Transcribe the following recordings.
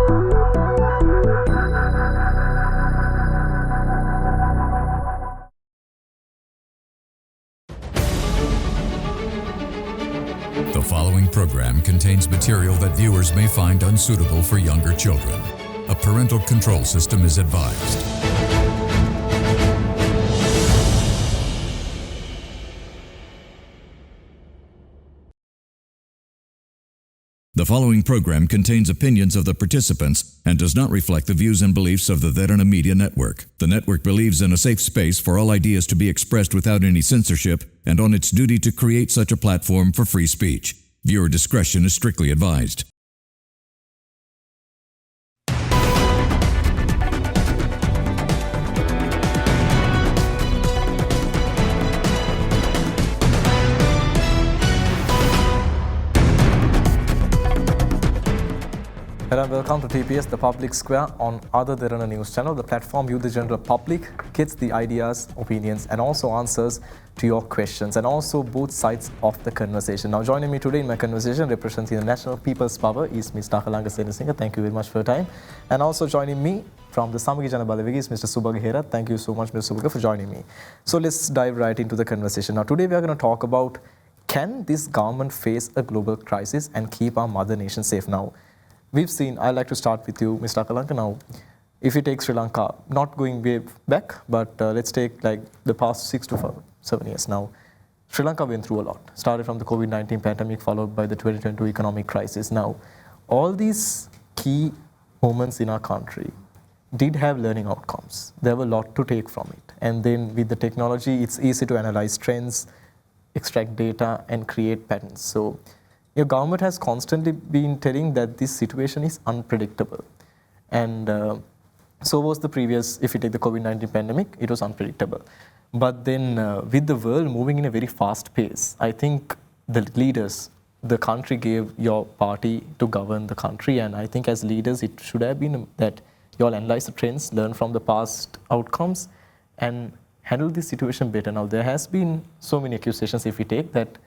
The following program contains material that viewers may find unsuitable for younger children. A parental control system is advised. The following program contains opinions of the participants and does not reflect the views and beliefs of the Derana Media Network. The network believes in a safe space for all ideas to be expressed without any censorship and on its duty to create such a platform for free speech. Viewer discretion is strictly advised. Hello and welcome to TPS, the public square on other Derana news channel. The platform you, the general public, gets the ideas, opinions and also answers to your questions and also both sides of the conversation. Now joining me today in my conversation representing the National People's Power is Ms. Dakalanga Senasinghe. Thank you very much for your time. And also joining me from the Samagi Jana Balawega is Mr. Subaga Hera. Thank you so much, Mr. Subaga, for joining me. So let's dive right into the conversation. Now today we are going to talk about, can this government face a global crisis and keep our mother nation safe? Now we've seen, I'd like to start with you, Mr. Dakalanga. Now, if you take Sri Lanka, not going way back, but let's take like the past 6 to 7 years now. Sri Lanka went through a lot. Started from the COVID-19 pandemic, followed by the 2022 economic crisis. Now, all these key moments in our country did have learning outcomes. There were a lot to take from it. And then with the technology, it's easy to analyze trends, extract data, and create patterns. So your government has constantly been telling that this situation is unpredictable. And so was the previous, if you take the COVID-19 pandemic, it was unpredictable. But then with the world moving in a very fast pace, I think the leaders, the country gave your party to govern the country. And I think as leaders, it should have been that you all analyze the trends, learn from the past outcomes, and handle this situation better. Now, there has been so many accusations, if we take that,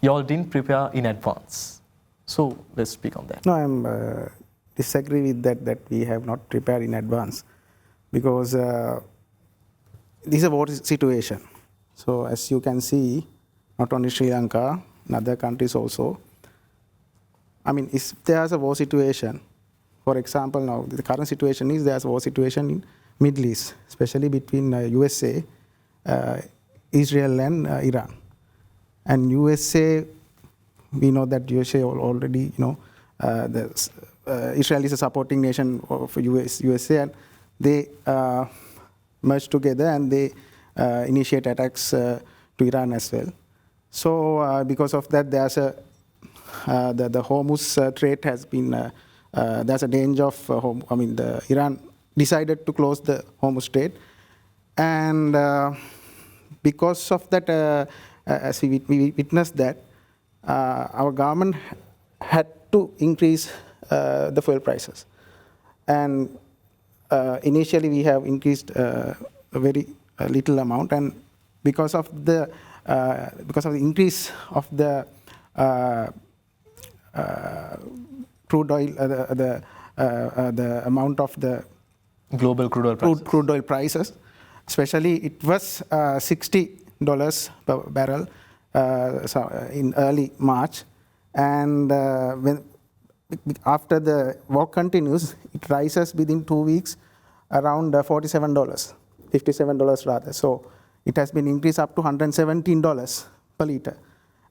you all didn't prepare in advance. So let's speak on that. No, I'm disagree with that we have not prepared in advance, because this is a war situation. So as you can see, not only Sri Lanka, in other countries also, I mean, if there's a war situation, for example, now the current situation is there's a war situation in Middle East, especially between USA, Israel and Iran. And USA, we know that USA already, Israel is a supporting nation of USA, and they merged together and they initiate attacks to Iran as well. So because of that, there's the Hormuz Strait has been, there's a danger of, Iran decided to close the Hormuz Strait. And because of that, as we witnessed that, our government had to increase the fuel prices. And initially we have increased a very little amount, and because of the increase of the crude oil, the amount of the global crude oil prices, especially it was $60 per barrel in early March, and when after the war continues, it rises within 2 weeks around $47, $57 rather. So it has been increased up to $117 per liter.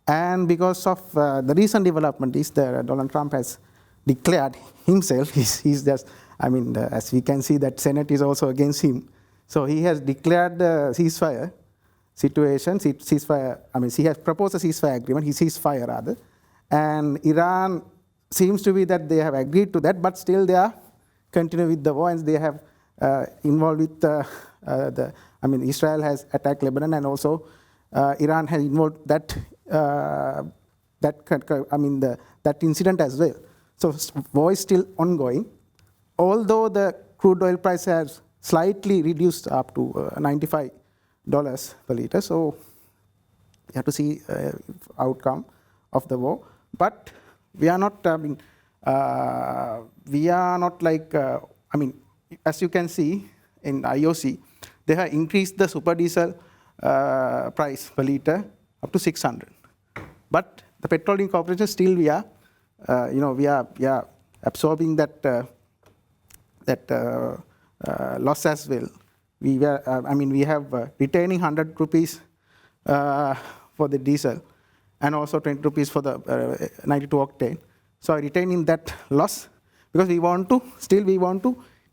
And because of the recent development is that Donald Trump has declared himself, he's just, as we can see that Senate is also against him. So he has declared the ceasefire situation, he has proposed a ceasefire agreement, ceasefire rather, and Iran seems to be that they have agreed to that, but still they are continuing with the war, and they have involved with Israel has attacked Lebanon, and also Iran has involved that incident as well. So war is still ongoing, although the crude oil price has slightly reduced up to $95 per liter. So you have to see outcome of the war. But we are not we are not like, I mean, as you can see in IOC, they have increased the super diesel price per litre up to 600. But the petroleum corporation still we are, we are absorbing that loss as well. We were, we have retaining 100 rupees for the diesel and also 20 rupees for the 92 octane. So retaining that loss because we want to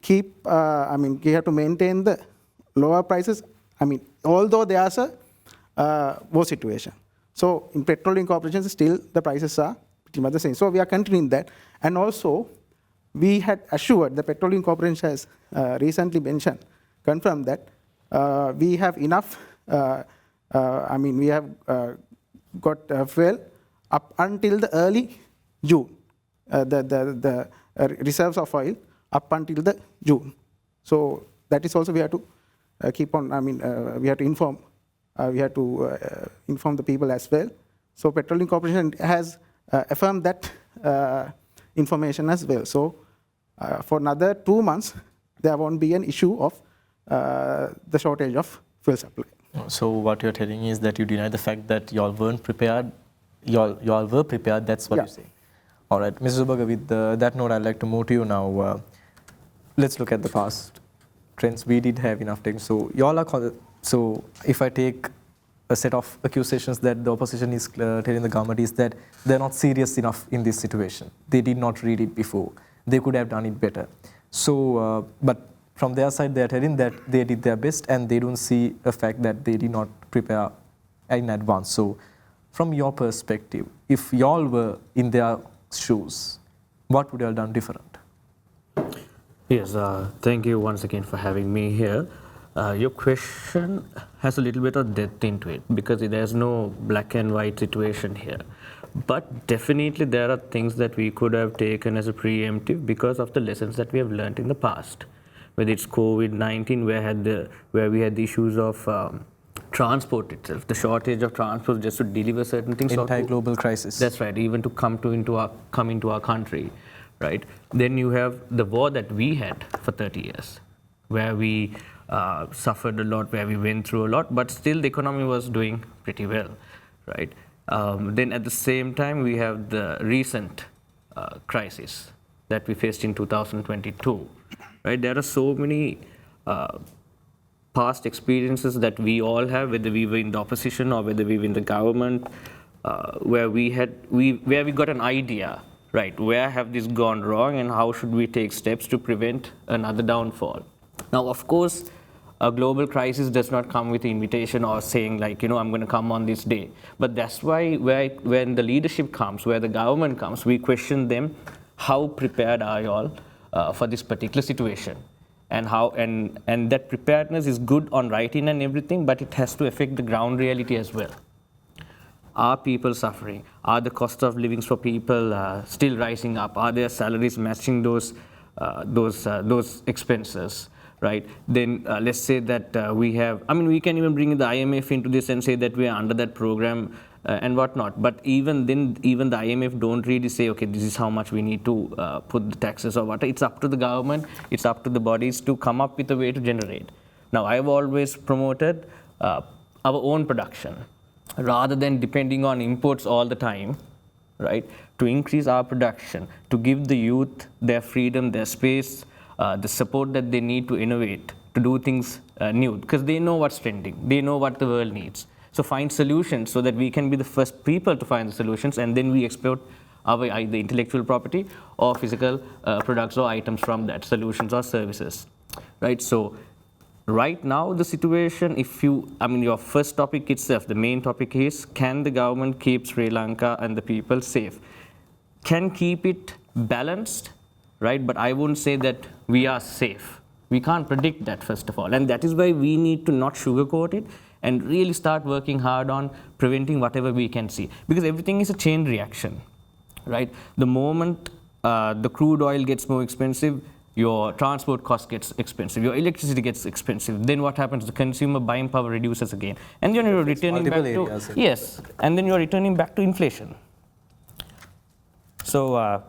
keep, we have to maintain the lower prices. Although there's a war situation. So in petroleum corporations, still the prices are pretty much the same. So we are continuing that. And also, we had assured, the petroleum corporation has recently confirmed that we have enough, we have got fuel up until the early June, the reserves of oil up until the June. So that is also we have to keep on, we have to inform. We have to inform the people as well. So Petroleum Corporation has affirmed that information as well. So for another 2 months, there won't be an issue of the shortage of fuel supply. So what you're telling is that you deny the fact that y'all weren't prepared. Y'all were prepared. That's what you say. All right, Mr. Zubaga, with that note, I'd like to move to you now. Let's look at the past trends. We did have enough time. So y'all are. So if I take a set of accusations that the opposition is telling the government is that they're not serious enough in this situation. They did not read it before. They could have done it better. So, but from their side, they're telling that they did their best and they don't see a fact that they did not prepare in advance. So from your perspective, if y'all were in their shoes, what would you have done different? Yes, thank you once again for having me here. Your question has a little bit of depth into it because there's no black and white situation here. But definitely there are things that we could have taken as a preemptive because of the lessons that we have learned in the past. Whether it's COVID-19, where we had the issues of transport itself, the shortage of transport just to deliver certain things. Anti-global crisis. That's right, even to come into our country, right? Then you have the war that we had for 30 years, where we suffered a lot, where we went through a lot, but still the economy was doing pretty well, right? Then at the same time, we have the recent crisis that we faced in 2022, right? There are so many past experiences that we all have, whether we were in the opposition or whether we were in the government, where we got an idea, right? Where have this gone wrong and how should we take steps to prevent another downfall? Now, of course, a global crisis does not come with invitation or saying like, I'm going to come on this day. But that's why when the leadership comes, where the government comes, we question them, how prepared are you all for this particular situation? And how and that preparedness is good on writing and everything, but it has to affect the ground reality as well. Are people suffering? Are the cost of living for people still rising up? Are their salaries matching those expenses? Right? Then let's say that we have, we can even bring the IMF into this and say that we are under that program and whatnot. But even then, the IMF don't really say, okay, this is how much we need to put the taxes or what. It's up to the government, it's up to the bodies to come up with a way to generate. Now, I've always promoted our own production rather than depending on imports all the time, right? To increase our production, to give the youth their freedom, their space, the support that they need to innovate, to do things new, because they know what's trending, they know what the world needs. So find solutions so that we can be the first people to find the solutions, and then we export our either intellectual property or physical products or items from that, solutions or services, right? So right now the situation, your first topic itself, the main topic is, can the government keep Sri Lanka and the people safe? Can keep it balanced, right? But I wouldn't say that we are safe. We can't predict that, first of all. And that is why we need to not sugarcoat it and really start working hard on preventing whatever we can see. Because everything is a chain reaction, right? The moment the crude oil gets more expensive, your transport cost gets expensive, your electricity gets expensive. Then what happens? The consumer buying power reduces again. And then you're returning back to, yes, and then you're returning back to inflation. So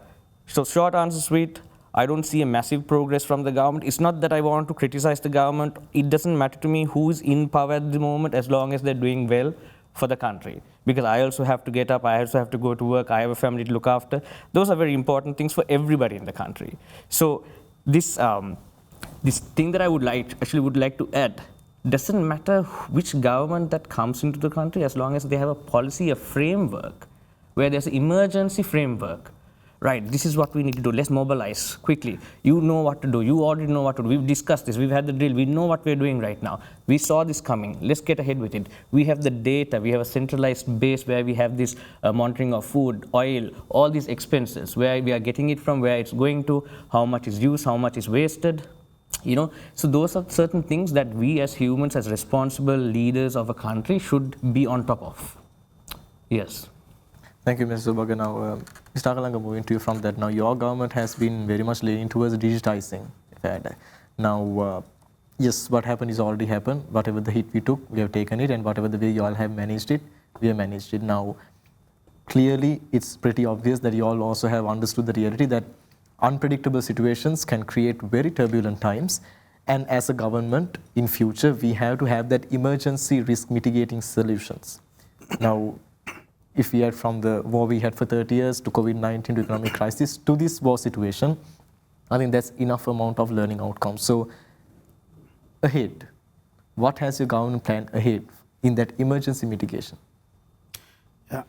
So short answer, sweet. I don't see a massive progress from the government. It's not that I want to criticize the government. It doesn't matter to me who's in power at the moment as long as they're doing well for the country. Because I also have to get up, I also have to go to work, I have a family to look after. Those are very important things for everybody in the country. So this thing that I would like to add, doesn't matter which government that comes into the country as long as they have a policy, a framework, where there's an emergency framework. Right, this is what we need to do. Let's mobilize quickly. You know what to do. You already know what to do. We've discussed this. We've had the drill. We know what we're doing right now. We saw this coming. Let's get ahead with it. We have the data. We have a centralized base where we have this monitoring of food, oil, all these expenses, where we are getting it from, where it's going to, how much is used, how much is wasted. So those are certain things that we as humans, as responsible leaders of a country, should be on top of. Yes. Thank you, Mr. Zulbaga. Now, Mr. Akalanga, moving to you from that. Now, your government has been very much leaning towards digitizing. Now, yes, what happened is already happened. Whatever the hit we took, we have taken it, and whatever the way you all have managed it, we have managed it. Now, clearly, it's pretty obvious that you all also have understood the reality that unpredictable situations can create very turbulent times. And as a government, in future, we have to have that emergency risk mitigating solutions. Now, if we had from the war we had for 30 years to COVID-19 to economic crisis to this war situation, I think that's enough amount of learning outcomes. So ahead, what has your government planned ahead in that emergency mitigation? Yeah.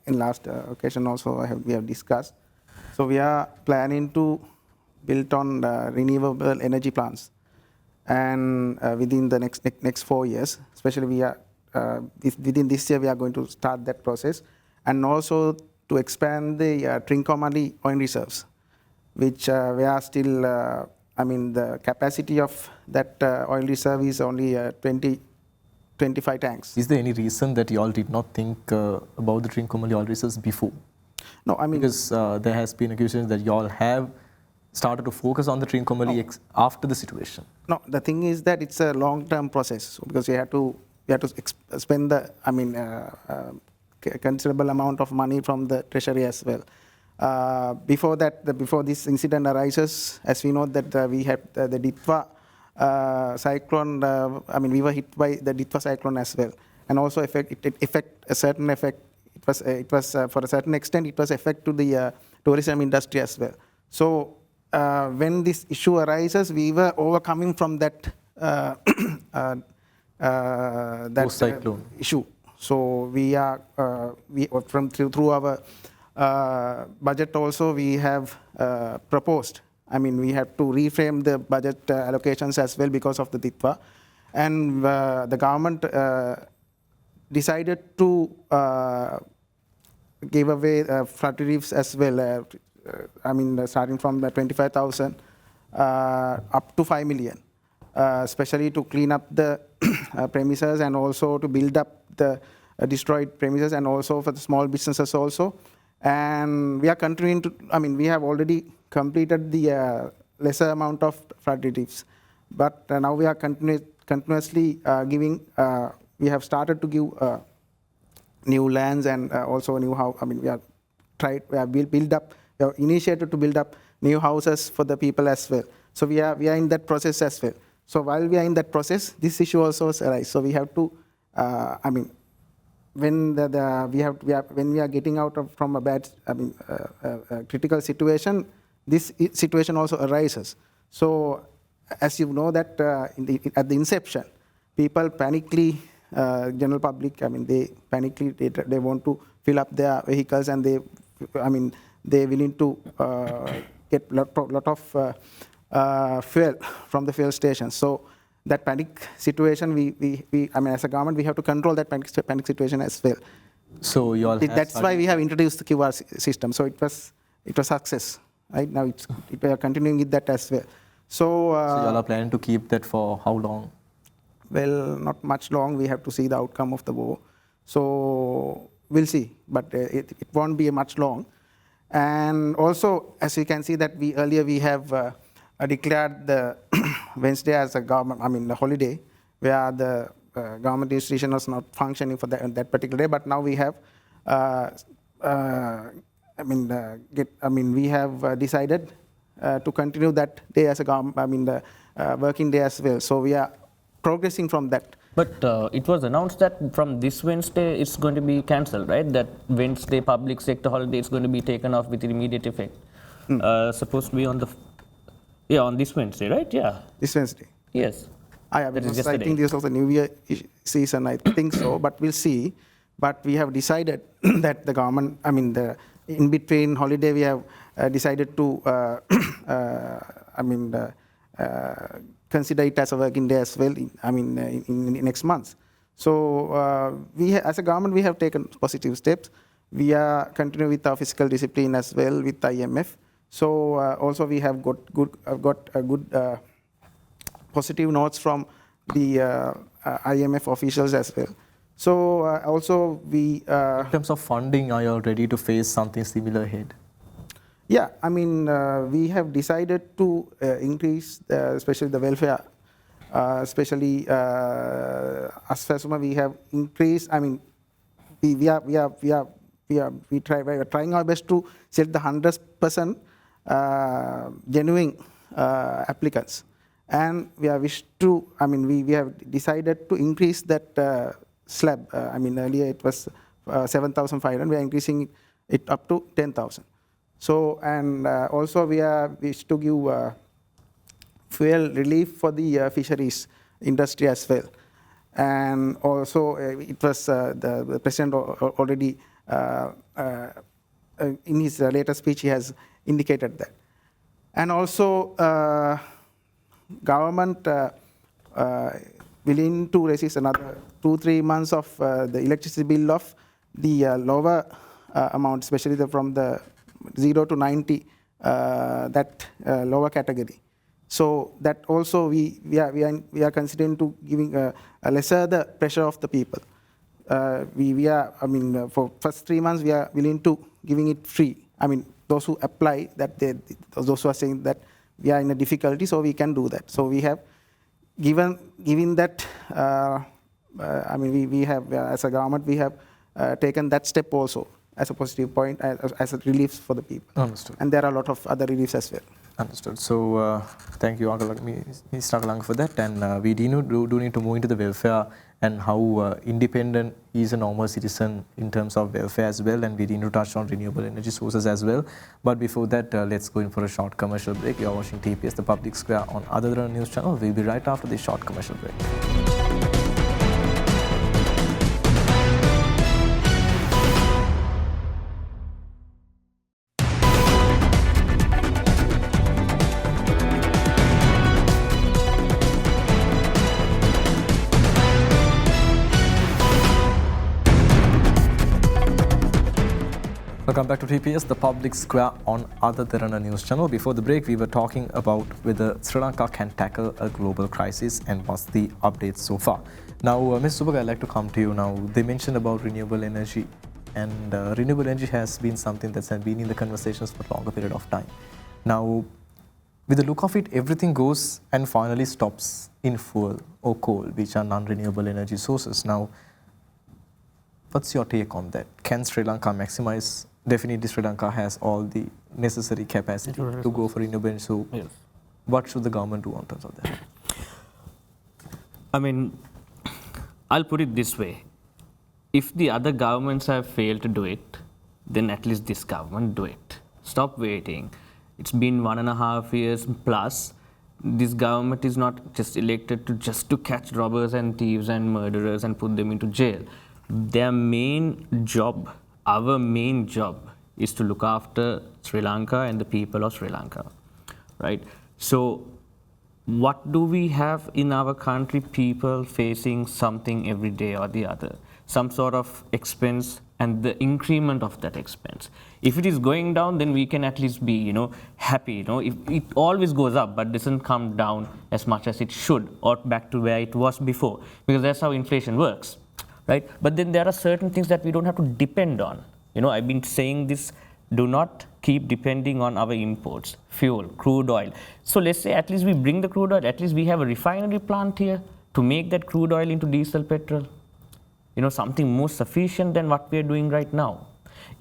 In last occasion also we have discussed. So we are planning to build on renewable energy plants, and within the next 4 years, especially we are within this year we are going to start that process, and also to expand the Trincomalee oil reserves, which we are still, the capacity of that oil reserve is only 25 tanks. Is there any reason that you all did not think about the Trincomalee oil reserves before? No, because there has been accusations that you all have started to focus on the Trincomalee after the situation. No, the thing is that it's a long-term process, because we have to spend the considerable amount of money from the treasury as well. Before this incident arises, as we know that we had the Ditwa cyclone. We were hit by the Ditwa cyclone as well, and also it affect a certain effect. It was for a certain extent it was effect to the tourism industry as well. So when this issue arises, we were overcoming from that cyclone issue. So we are through our budget also we have proposed. We have to reframe the budget allocations as well because of the Ditwa, and the government decided to give away flood reliefs as well. Starting from 25,000 up to 5 million. Especially to clean up the premises, and also to build up the destroyed premises, and also for the small businesses also. And we are continuing to, we have already completed the lesser amount of flood reliefs. But now we are continuously giving, we have started to give new lands, and also new house. We have initiated to build up new houses for the people as well. So we are in that process as well. So while we are in that process, this issue also arises. So we have to, when when we are getting out from a bad, critical situation, this situation also arises. So as you know that at the inception, people panically, general public, they panically they want to fill up their vehicles, and they're willing to get lot of fuel from the fuel stations. So that panic situation, we as a government, we have to control that panic situation as well. So you all that's why we have introduced the QR system. So it was success. Right now, we are continuing with that as well. So you all are planning to keep that for how long? Well, not much long. We have to see the outcome of the war. So we'll see, but it won't be much long. And also, as you can see that earlier we have declared the Wednesday as a government, a holiday, where the government institution was not functioning for that particular day. But now we have we have decided to continue that day as a the working day as well. So we are progressing from that. But it was announced that from this Wednesday it's going to be cancelled, right? That Wednesday public sector holiday is going to be taken off with immediate effect. Supposed to be on on this Wednesday, right? Yeah. This Wednesday. Yes. I think this was the New Year season, I think so, but we'll see. But we have decided that the government, the in between holiday, we have decided to, consider it as a working day as well. In next month. So as a government, we have taken positive steps. We are continuing with our fiscal discipline as well with IMF. So also we have got a good positive notes from the IMF officials as well. So also we... in terms of funding, are you ready to face something similar ahead? Yeah, we have decided to increase, especially the welfare, especially as FASUMA, we have increased. We are trying our best to set the 100% genuine applicants, and we have wished to. We have decided to increase that slab. Earlier it was 7,500. We are increasing it up to 10,000. So, and also we wish to give fuel relief for the fisheries industry as well. And also it was the president already in his latest speech he has indicated that. And also government willing to resist another 2-3 months of the electricity bill of the lower amount, especially from the 0 to 90, that lower category. So that also we are considering to giving a lesser the pressure of the people. We are for first 3 months we are willing to giving it free. Those who apply that those who are saying that we are in a difficulty, so we can do that. So we have given that. We have as a government we have taken that step also as a positive point, as a relief for the people. Understood. And there are a lot of other reliefs as well. Understood. So thank you, Mr. Akalanga, for that. And we do need to move into the welfare and how independent is a normal citizen in terms of welfare as well. And we need to touch on renewable energy sources as well. But before that, let's go in for a short commercial break. You are watching TPS, the Public Square on Other Derana News Channel. We'll be right after this short commercial break. Welcome back to TPS, the Public Square on Other Derana News Channel. Before the break, we were talking about whether Sri Lanka can tackle a global crisis and what's the updates so far. Now, Ms. Subhaga, I'd like to come to you now. They mentioned about renewable energy, and renewable energy has been something that's been in the conversations for a longer period of time. Now, with the look of it, everything goes and finally stops in fuel or coal, which are non-renewable energy sources. Now, what's your take on that? Can Sri Lanka maximize? Definitely Sri Lanka has all the necessary capacity to go for renewable energy. So yes. What should the government do in terms of that? I'll put it this way. If the other governments have failed to do it, then at least this government do it. Stop waiting. It's been 1.5 years plus. This government is not just elected to catch robbers and thieves and murderers and put them into jail. Their main job, our main job, is to look after Sri Lanka and the people of Sri Lanka, right? So what do we have in our country? People facing something every day or the other, some sort of expense and the increment of that expense. If it is going down, then we can at least be, happy. If it always goes up but doesn't come down as much as it should or back to where it was before, because that's how inflation works. Right? But then there are certain things that we don't have to depend on. I've been saying this, do not keep depending on our imports, fuel, crude oil. So let's say at least we bring the crude oil, at least we have a refinery plant here to make that crude oil into diesel, petrol. Something more sufficient than what we are doing right now.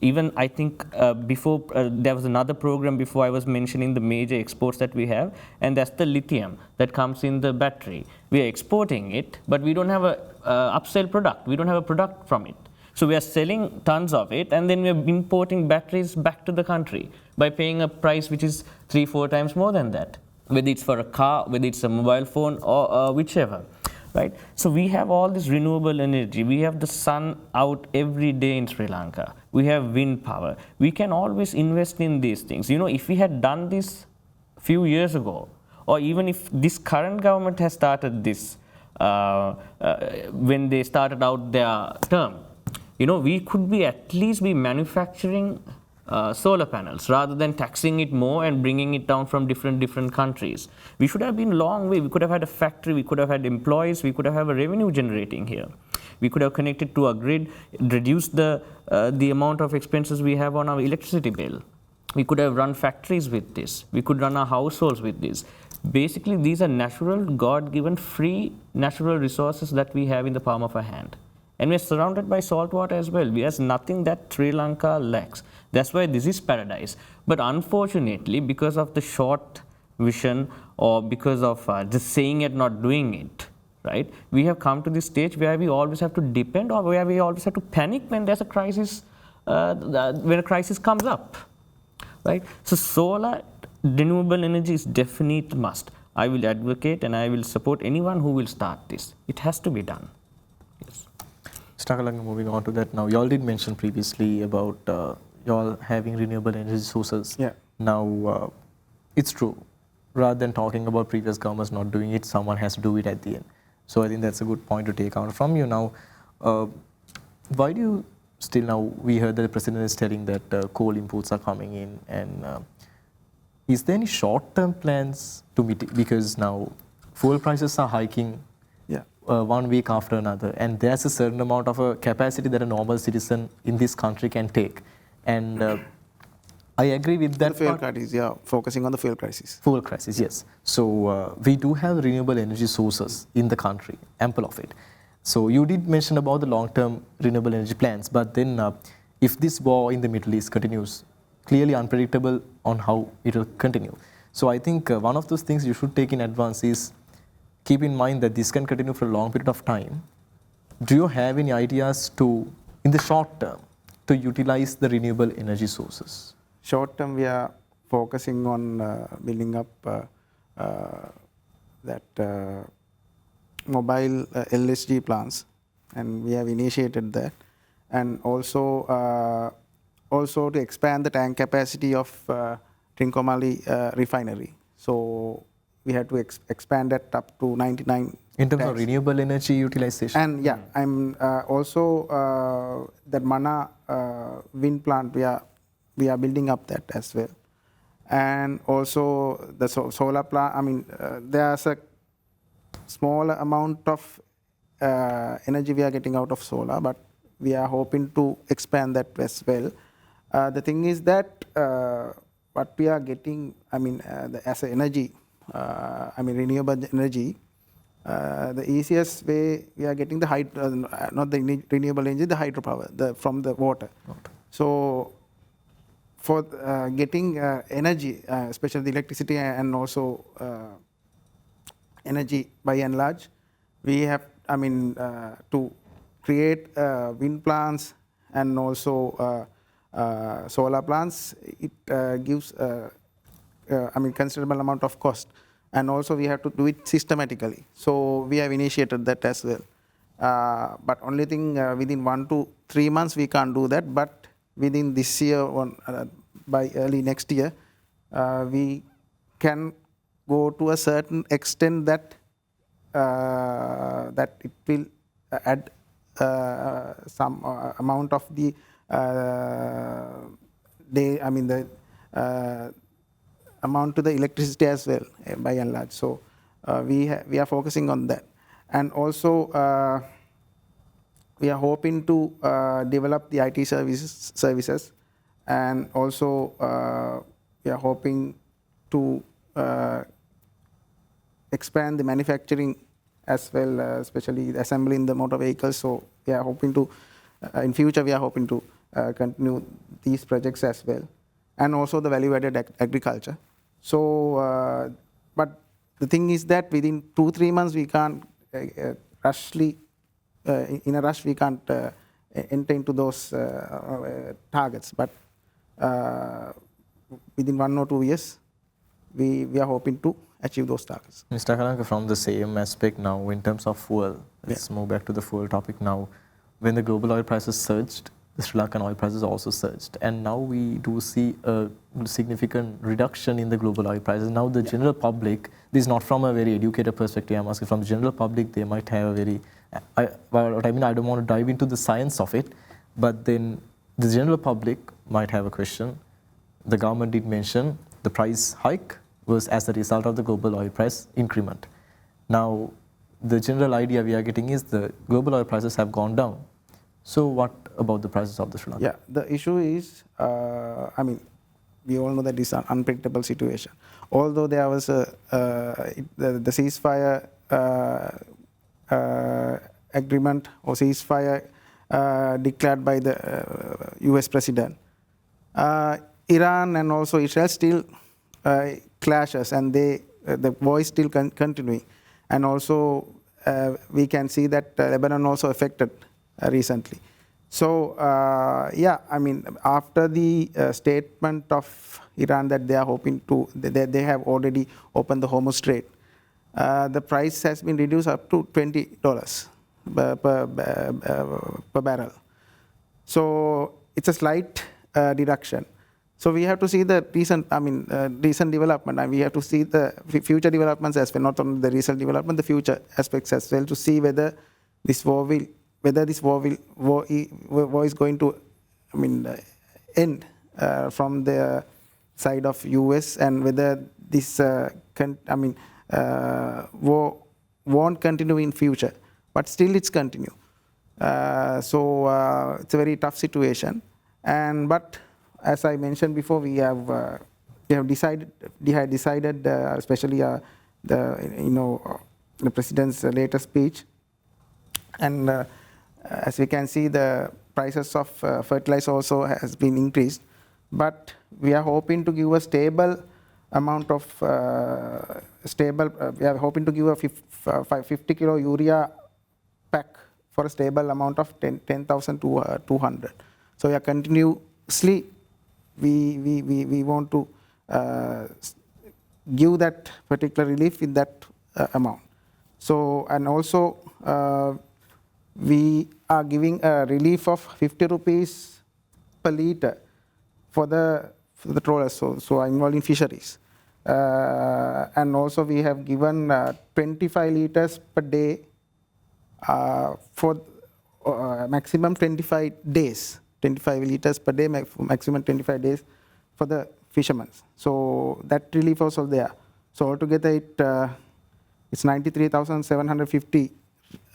Even I think before there was another program before I was mentioning the major exports that we have, and that's the lithium that comes in the battery. We are exporting it, but we don't have a upsell product. We don't have a product from it. So we are selling tons of it, and then we are importing batteries back to the country by paying a price which is 3-4 times more than that, whether it's for a car, whether it's a mobile phone, or whichever. Right? So we have all this renewable energy. We have the sun out every day in Sri Lanka. We have wind power. We can always invest in these things. You know, if we had done this a few years ago, or even if this current government has started this when they started out their term, you know, we could be at least be manufacturing solar panels rather than taxing it more and bringing it down from different countries. We should have been a long way. We could have had a factory, we could have had employees, we could have a revenue generating here. We could have connected to a grid, reduced the amount of expenses we have on our electricity bill. We could have run factories with this. We could run our households with this. Basically, these are natural, God-given, free natural resources that we have in the palm of our hand. And we're surrounded by salt water as well. There's nothing that Sri Lanka lacks. That's why this is paradise. But unfortunately, because of the short vision or because of just saying it, not doing it, right? We have come to this stage where we always have to depend or where we always have to panic when there's a crisis, when a crisis comes up, right? So solar, renewable energy is definitely must. I will advocate and I will support anyone who will start this. It has to be done. Yes. Stakalanga, moving on to that now, you all did mention previously about you all having renewable energy sources. Yeah. Now, it's true. Rather than talking about previous governments not doing it, someone has to do it at the end. So I think that's a good point to take out from you now. Why do you still now, we heard that the president is telling that coal imports are coming in, and is there any short-term plans to meet, because now fuel prices are hiking 1 week after another, and there's a certain amount of a capacity that a normal citizen in this country can take, and I agree with that. The fuel crisis, yeah, focusing on the fuel crisis. Fuel crisis, yes. So we do have renewable energy sources in the country, ample of it. So you did mention about the long-term renewable energy plans, but then if this war in the Middle East continues, clearly unpredictable on how it will continue. So I think one of those things you should take in advance is keep in mind that this can continue for a long period of time. Do you have any ideas to, in the short term, to utilize the renewable energy sources? Short term, we are focusing on building up that mobile LSG plants, and we have initiated that, and also to expand the tank capacity of Trincomalee refinery. So we have to expand that up to 99 in terms tanks. of renewable energy utilization. And yeah, I'm also that Mana wind plant, we are building up that as well. And also the solar plant, I mean, there's a small amount of energy we are getting out of solar, but we are hoping to expand that as well. The thing is that what we are getting, I mean, as an energy, I mean, renewable energy, the easiest way we are getting the not the renewable energy, the hydropower from the water. So for getting energy, especially the electricity and also energy by and large, we have, I mean, to create wind plants and also solar plants. It gives I mean, considerable amount of cost, and also we have to do it systematically. So we have initiated that as well. But only thing within 1 to 3 months we can't do that. But within this year, by early next year, we can go to a certain extent that that it will add some amount of the I mean the amount to the electricity as well, by and large. So we are focusing on that, and also we are hoping to develop the IT services, and also we are hoping to expand the manufacturing as well, especially assembly in the motor vehicles. So we are hoping to, in future, we are hoping to continue these projects as well, and also the value-added agriculture. So, but the thing is that within 2-3 months we can't in a rush we can't enter into those targets. But within 1 or 2 years, we are hoping to achieve those targets. Mr. Kalanka, from the same aspect now, in terms of fuel, let's move back to the fuel topic now. When the global oil prices surged, the Sri Lankan oil prices also surged. And now we do see a significant reduction in the global oil prices. Now the general public, this is not from a very educated perspective, I'm asking from the general public, they might have a very, I don't want to dive into the science of it, but then the general public might have a question. The government did mention the price hike was as a result of the global oil price increment. Now, the general idea we are getting is the global oil prices have gone down. So what about the prices of the Sri Lanka? Yeah, the issue is, we all know that this is an unpredictable situation. Although there was the ceasefire agreement or ceasefire declared by the US president, Iran and also Israel still clashes, and the war is still continuing. And also we can see that Lebanon also affected recently. So after the statement of Iran that they are hoping to, they have already opened the Hormuz Strait, the price has been reduced up to $20 per barrel. So it's a slight reduction. So we have to see the recent development, and we have to see the future developments as well, not only the recent development, the future aspects as well, to see whether this war is going to end from the side of US, and whether this war won't continue in future, but still it's continue. So it's a very tough situation, but as I mentioned before, we have decided, especially the president's latest speech, and as we can see, the prices of fertilizer also has been increased. But we are hoping to give a stable amount of we are hoping to give a 50 kilo urea pack for a stable amount of 10,200. So we are continuously. We want to give that particular relief in that amount. So, and also we are giving a relief of 50 rupees per liter for the trawlers, so are involved in fisheries. And also we have given 25 liters per day for maximum 25 days. 25 liters per day, maximum 25 days for the fishermen. So that relief also there. So altogether it's 93,750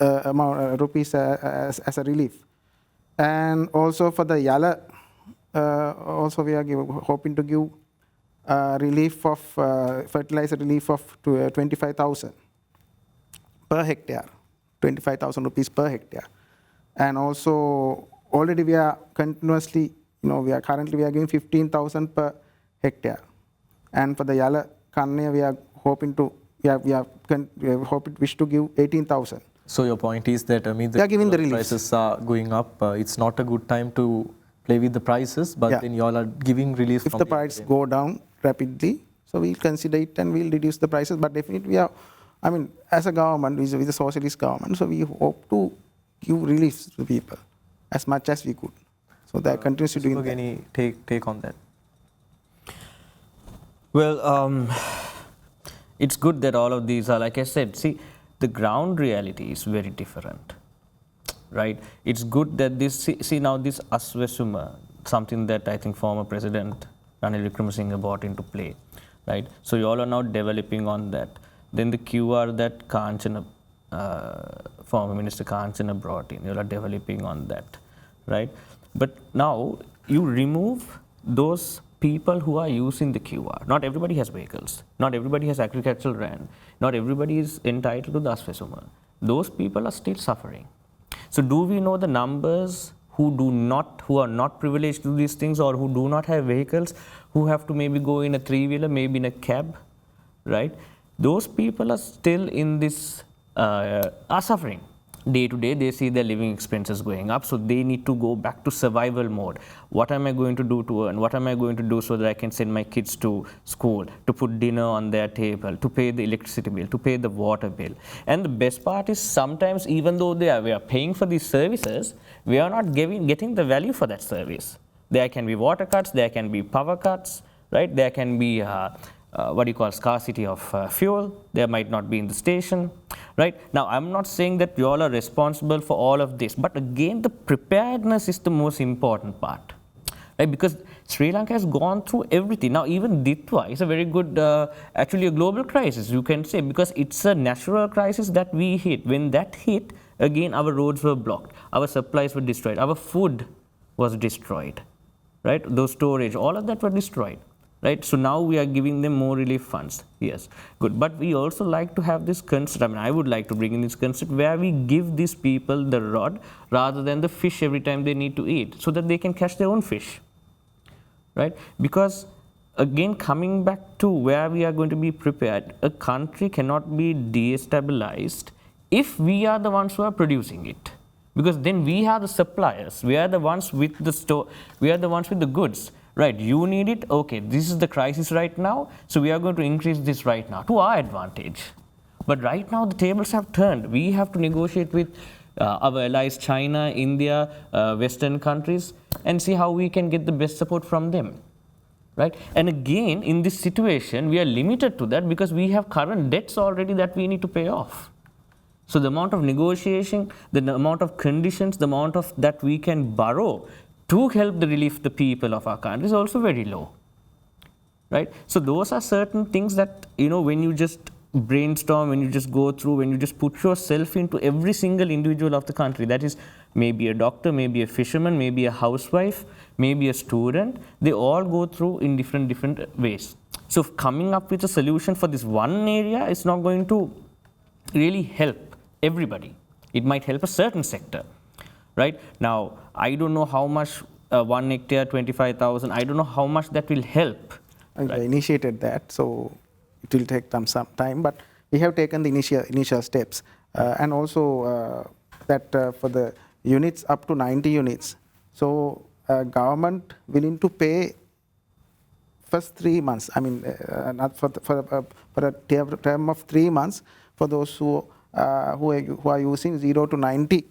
rupees as a relief. And also for the Yala, also we are hoping to give relief of fertilizer relief of 25,000 per hectare, 25,000 rupees per hectare. And also already we are continuously, we are giving 15,000 per hectare. And for the Yala Kanne, we are hoping to, wish to give 18,000. So your point is that the prices are going up. It's not a good time to play with the prices, but then you all are giving relief. If the price go down rapidly, so we'll consider it and we'll reduce the prices. But definitely we are, as a government, with a socialist government, so we hope to give relief to people as much as we could. So that continues to do. Any take on that? Well, it's good that all of these are, like I said, see, the ground reality is very different, right? It's good that this, see now this Aswesuma, something that I think former President Ranil Wickremesinghe brought into play, right? So you all are now developing on that. Then the QR that Kanchana, former Minister Kanchana brought in, you all are developing on that, right? But now you remove those people who are using the QR. Not everybody has vehicles. Not everybody has agricultural land. Not everybody is entitled to the Aswesuma. Those people are still suffering. So do we know the numbers who are not privileged to do these things, or who do not have vehicles, who have to maybe go in a three-wheeler, maybe in a cab, right? Those people are still in this, are suffering. Day to day, they see their living expenses going up, so they need to go back to survival mode. What am I going to do to earn? What am I going to do so that I can send my kids to school, to put dinner on their table, to pay the electricity bill, to pay the water bill? And the best part is, sometimes even though we are paying for these services, we are not getting the value for that service. There can be water cuts, there can be power cuts, right? There can be scarcity of fuel. There might not be in the station, right? Now, I'm not saying that you all are responsible for all of this, but again, the preparedness is the most important part, right? Because Sri Lanka has gone through everything. Now, even Ditwa is a very good, actually a global crisis, you can say, because it's a natural crisis that we hit. When that hit, again, our roads were blocked, our supplies were destroyed, our food was destroyed, right? Those storage, all of that were destroyed. Right, so now we are giving them more relief funds. Yes, good. But we also like to have this concept. I mean, I would like to bring in this concept where we give these people the rod rather than the fish every time they need to eat, so that they can catch their own fish. Right? Because again, coming back to where we are going to be prepared, a country cannot be destabilized if we are the ones who are producing it. Because then we are the suppliers. We are the ones with the store. We are the ones with the goods. Right, you need it, okay, this is the crisis right now, so we are going to increase this right now to our advantage. But right now the tables have turned. We have to negotiate with our allies, China, India, Western countries, and see how we can get the best support from them. Right? And again, in this situation, we are limited to that because we have current debts already that we need to pay off. So the amount of negotiation, the amount of conditions, the amount of that we can borrow to help the relief the people of our country is also very low, right? So those are certain things that, when you just brainstorm, when you just go through, when you just put yourself into every single individual of the country, that is maybe a doctor, maybe a fisherman, maybe a housewife, maybe a student, they all go through in different ways. So coming up with a solution for this one area is not going to really help everybody. It might help a certain sector. Right? Now, I don't know how much 1 hectare, 25,000, I don't know how much that will help. I initiated that, so it will take some time, but we have taken the initial steps. And also that for the units up to 90 units, so government willing to pay first 3 months, I mean, not for a term of 3 months for those who are using 0 to 90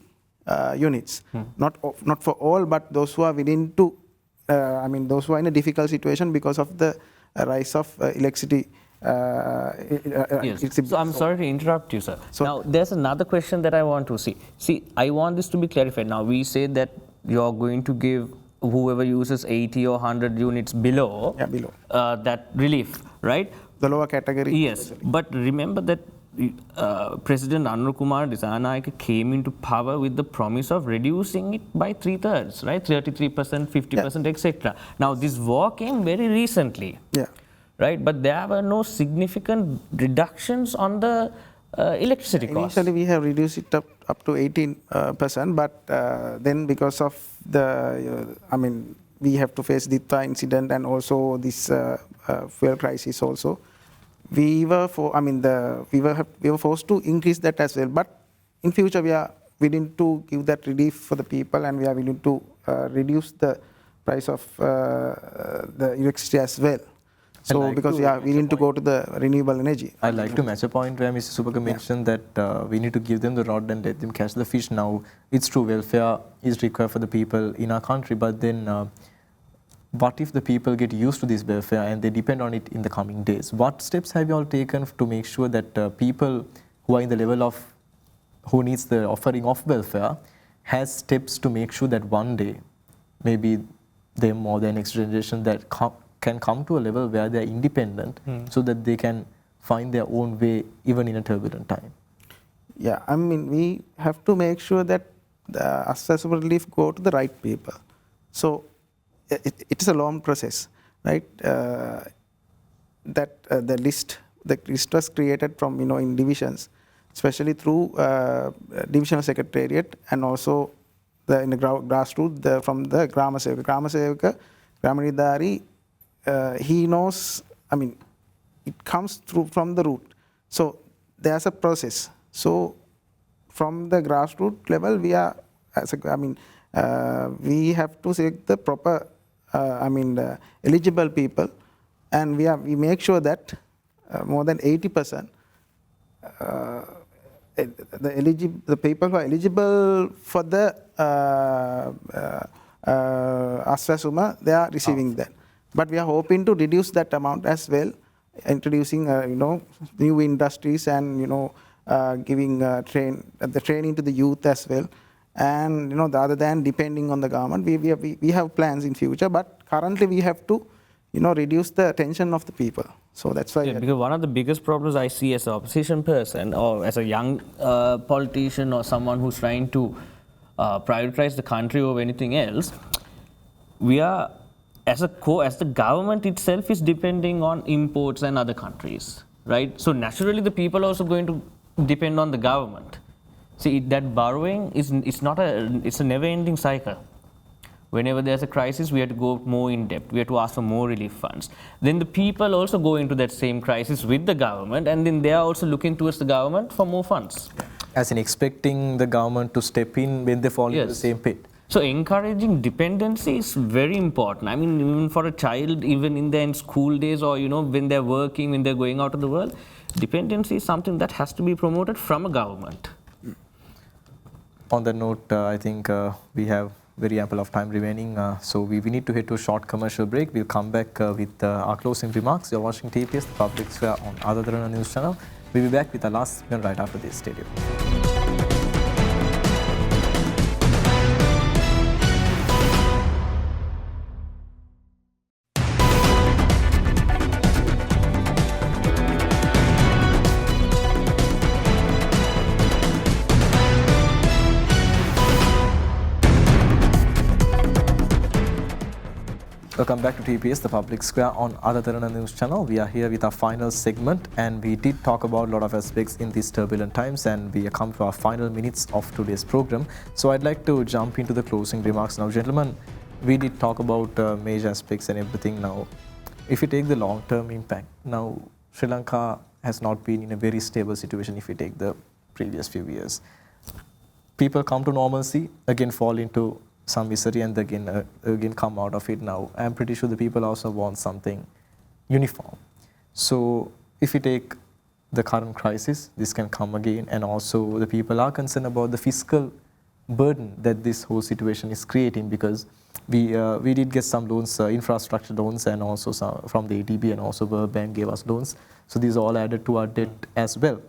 units, not for all, but those who are willing to, those who are in a difficult situation because of the rise of electricity. Yes. So I'm sorry to interrupt you, sir. So now, there's another question that I want to see. See, I want this to be clarified. Now, we say that you're going to give whoever uses 80 or 100 units below, that relief, right? The lower category. Yes, especially. But remember that President Anurakumar Dissanayake came into power with the promise of reducing it by 3/3, right? 33%, 50%, etc. Now, this war came very recently, right? But there were no significant reductions on the electricity costs. Initially, we have reduced it up to 18%, but then because of the, we have to face the incident and also this fuel crisis also. We were forced to increase that as well. But in future, we are willing to give that relief for the people, and we are willing to reduce the price of the electricity as well. So because we are willing to go to the renewable energy. I'd like to match a point where Mr. Subaka mentioned that we need to give them the rod and let them catch the fish. Now, it's true, welfare is required for the people in our country, but then what if the people get used to this welfare and they depend on it in the coming days? What steps have you all taken to make sure that people who are in the level of, who needs the offering of welfare, has steps to make sure that one day, maybe them or their next generation that can come to a level where they are independent so that they can find their own way even in a turbulent time? Yeah, we have to make sure that the accessible relief go to the right people. So it is a long process, right? The list was created from, in divisions, especially through divisional secretariat and also in the grassroots, from the Grama Sevaka, Gramanidari, he knows, I mean, it comes through from the root. So there's a process. So from the grassroots level, we are, we have to select the proper, eligible people, and we make sure that more than 80%, the people who are eligible for the Asra-Suma, they are receiving that. But we are hoping to reduce that amount as well, introducing new industries and giving the training to the youth as well. And rather than depending on the government, we have plans in future. But currently we have to reduce the attention of the people. So that's why. Yeah, because one of the biggest problems I see as an opposition person or as a young politician or someone who's trying to prioritize the country over anything else, we are, as the government itself is depending on imports and other countries, right? So naturally the people are also going to depend on the government. See, that borrowing it's a never-ending cycle. Whenever there's a crisis, we have to go more in depth. We have to ask for more relief funds. Then the people also go into that same crisis with the government, and then they are also looking towards the government for more funds. As in expecting the government to step in when they fall into the same pit. So encouraging dependency is very important. I mean, even for a child, even in their school days or, when they're working, when they're going out of the world, dependency is something that has to be promoted from a government. On that note, I think we have very ample of time remaining. So we need to head to a short commercial break. We'll come back with our closing remarks. You're watching TPS, the public sphere on Ada Derana News Channel. We'll be back with our last segment right after this. Stay tuned. Welcome back to TPS, the public square on Ada Derana News Channel. We are here with our final segment, and we did talk about a lot of aspects in these turbulent times, and we come to our final minutes of today's program. So I'd like to jump into the closing remarks now. Gentlemen, we did talk about major aspects and everything now. If you take the long-term impact, now Sri Lanka has not been in a very stable situation if you take the previous few years. People come to normalcy, again fall into some misery, and again come out of it now. I'm pretty sure the people also want something uniform. So if you take the current crisis, this can come again, and also the people are concerned about the fiscal burden that this whole situation is creating, because we did get some loans, infrastructure loans, and also some from the ADB, and also World Bank gave us loans. So these all added to our debt as well.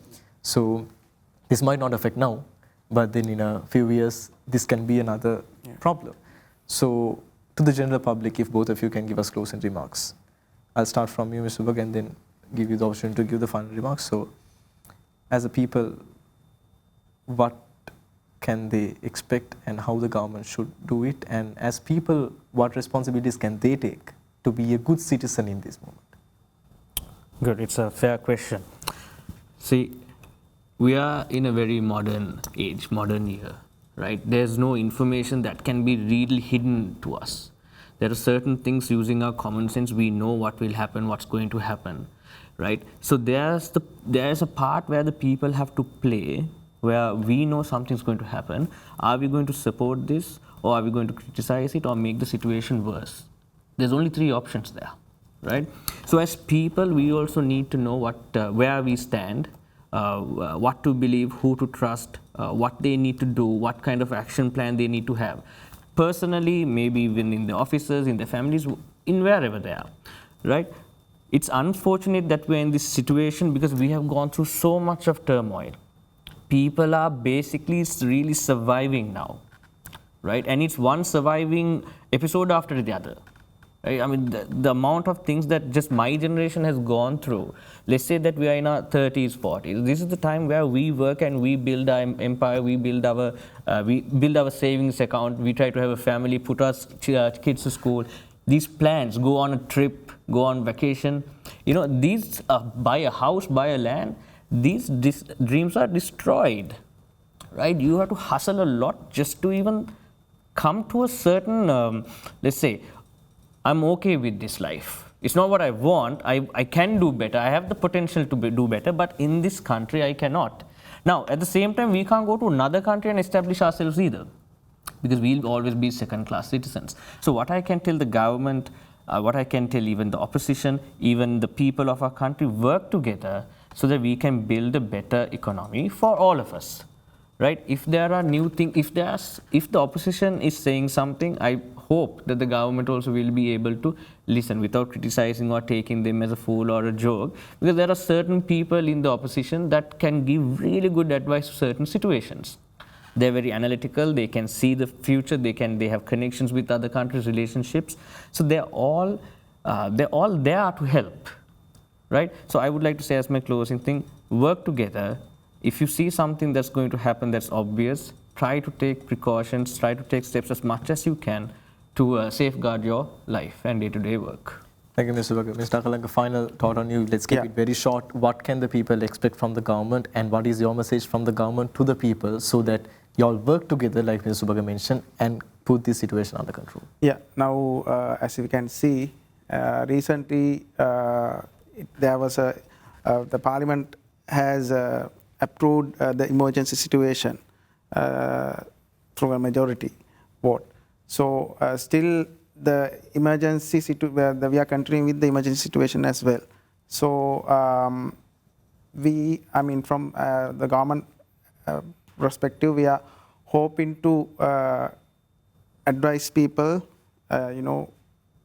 So this might not affect now, but then in a few years, this can be another problem. So to the general public, if both of you can give us closing remarks. I'll start from you, Mr. Bug, and then give you the opportunity to give the final remarks. So as a people, what can they expect and how the government should do it? And as people, what responsibilities can they take to be a good citizen in this moment? Good, it's a fair question. See, we are in a very modern age, modern year, right? There's no information that can be really hidden to us. There are certain things, using our common sense, we know what will happen, what's going to happen, right? So there's a part where the people have to play, where we know something's going to happen. Are we going to support this, or are we going to criticize it, or make the situation worse? There's only three options there, right? So as people, we also need to know where we stand, what to believe, who to trust, what they need to do, what kind of action plan they need to have. Personally, maybe even in the offices, in their families, in wherever they are, right? It's unfortunate that we're in this situation because we have gone through so much of turmoil. People are basically really surviving now, right? And it's one surviving episode after the other. Right? I mean, the amount of things that just my generation has gone through. Let's say that we are in our 30s, 40s. This is the time where we work and we build our empire. We build our savings account. We try to have a family, put our kids to school. These plans, go on a trip, go on vacation. These buy a house, buy a land. These dreams are destroyed, right? You have to hustle a lot just to even come to a certain, let's say, I'm okay with this life. It's not what I want. I can do better. I have the potential to do better, but in this country, I cannot. Now, at the same time, we can't go to another country and establish ourselves either, because we'll always be second-class citizens. So what I can tell the government, what I can tell even the opposition, even the people of our country, work together so that we can build a better economy for all of us. Right? If there are new things, if the opposition is saying something, I hope that the government also will be able to listen without criticizing or taking them as a fool or a joke, because there are certain people in the opposition that can give really good advice to certain situations. They're very analytical, they can see the future, they have connections with other countries, relationships. So they're all there to help. Right? So I would like to say as my closing thing, work together. If you see something that's going to happen that's obvious, try to take precautions, try to take steps as much as you can to safeguard your life and day-to-day work. Thank you, Mr. Baga. Mr. Akalanka, final thought on you. Let's keep it very short. What can the people expect from the government, and what is your message from the government to the people so that you all work together, like Mr. Baga mentioned, and put this situation under control? Yeah, now as you can see, recently there was the parliament has approved the emergency situation through a majority vote. So still the emergency we are continuing with the emergency situation as well. So from the government perspective, we are hoping to advise people,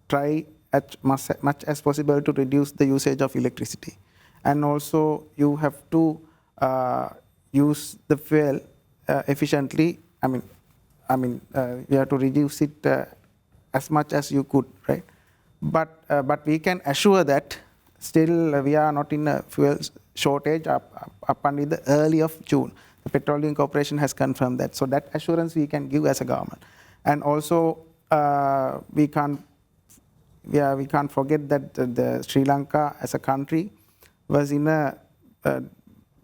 try as much as possible to reduce the usage of electricity, and also you have to use the fuel efficiently. You have to reduce it as much as you could, right? But we can assure that still we are not in a fuel shortage up until the early of June. The Petroleum Corporation has confirmed that. So that assurance we can give as a government. And also we can't forget that the Sri Lanka as a country was in a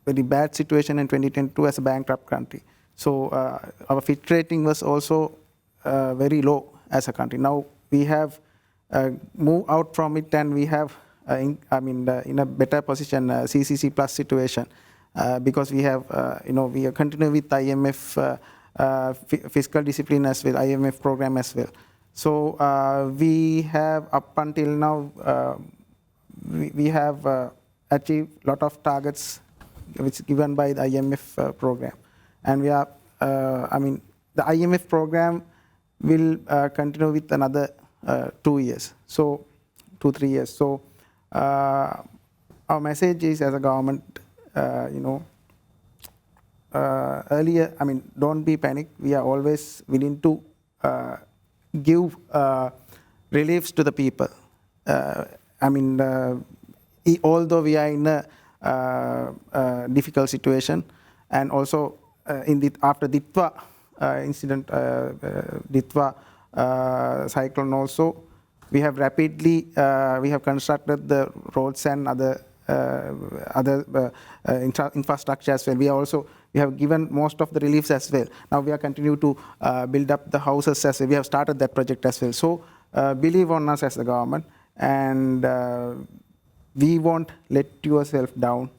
very bad situation in 2022 as a bankrupt country. So our Fitch rating was also very low as a country. Now we have moved out from it, and we have, in a better position, CCC plus situation, because we have, we are continuing with IMF fiscal discipline as well, IMF program as well. So we have up until now, we have achieved a lot of targets which given by the IMF program. And we are, the IMF program will continue with another 2 years, so 2-3 years. So our message is, as a government, earlier, don't be panicked. We are always willing to give reliefs to the people. Although we are in a difficult situation, and also after Ditwa incident, Ditwa cyclone also, we have rapidly we have constructed the roads and other infrastructure as well. We have given most of the reliefs as well. Now we are continuing to build up the houses as well. We have started that project as well. So believe on us as the government, and we won't let yourself down,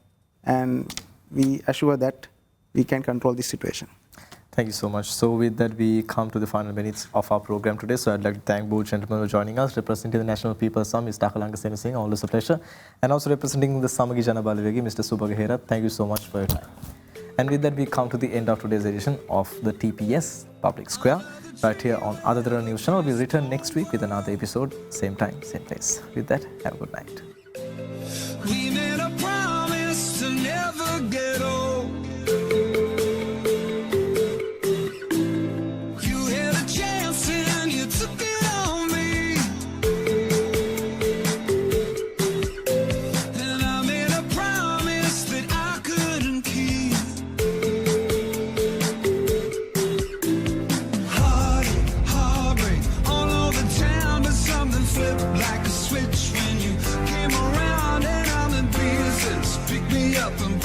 and we assure that we can control this situation. Thank you so much. So with that, we come to the final minutes of our program today. So I'd like to thank both gentlemen for joining us, representing the National People's Summit, Mr. Akalanka Senasinghe, always a pleasure, and also representing the Samagi Jana Balawegi, Mr. Subhaga Hera. Thank you so much for your time. And with that, we come to the end of today's edition of the TPS Public Square, right here on Ada Derana News Channel. We'll return next week with another episode, same time, same place. With that, have a good night. We made a promise to never get old. You had a chance and you took it on me. And I made a promise that I couldn't keep. Heartbreak all over town, but something flipped like a switch when you came around. Pick me up and